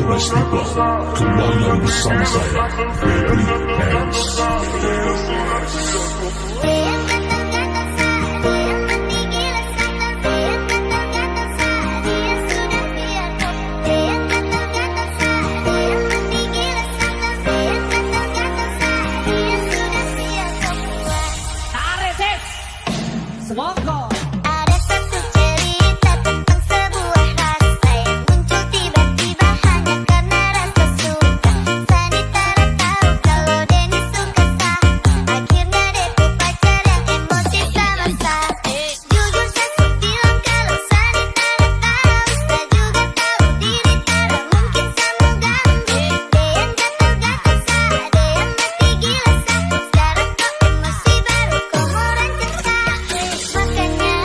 Authorized people, kembali lagi bersama saya, Febri Hands. Semongko. Ada satu cerita tentang sebuah rasa yang muncul tiba-tiba hanya karena rasa suka. Sanita tahu kalau Denny suka Sa. Akhirnya dia tuh pacar yang emosi sama Sa. Jujur saya bilang kalau Sanita tahu, saya juga tahu diri Tara mungkin sama ganggu. Dia yang gatal-gatal Sa, ada yang mati gila Sa. Sekarang kok emosi baru kau mau rancang Sa. Makanya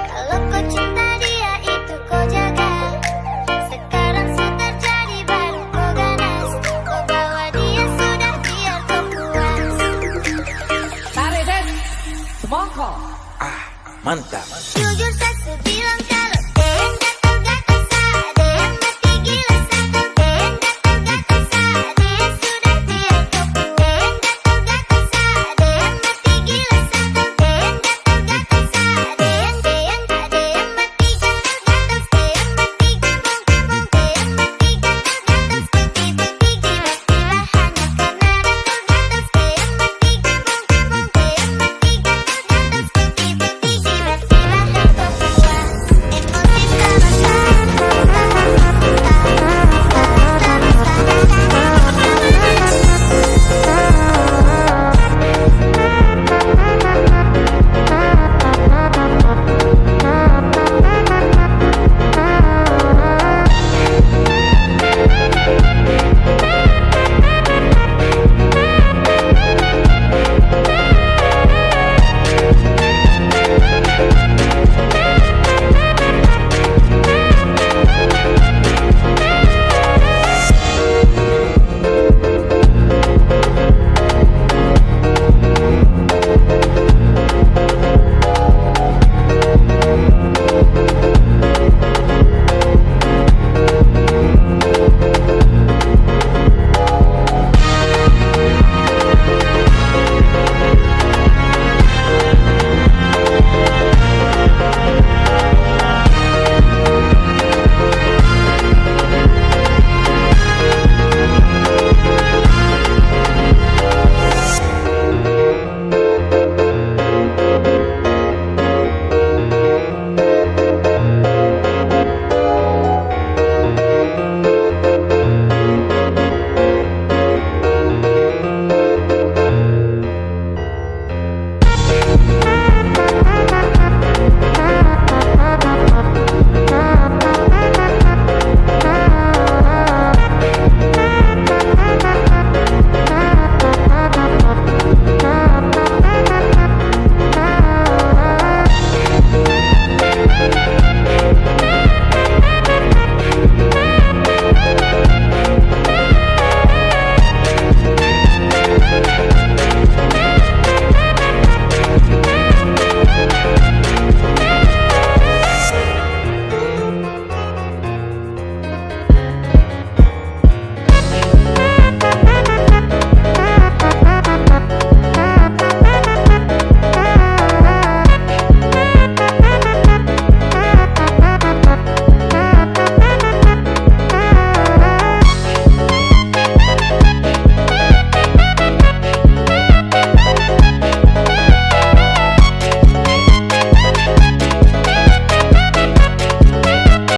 kalau kau cinta dia itu kau jaga. Sekarang sudah jadi baru kau ganas. Kau bawa dia sudah biar kau puas. Tarik, Des. Semongko. Mantap. Jujur saya bilang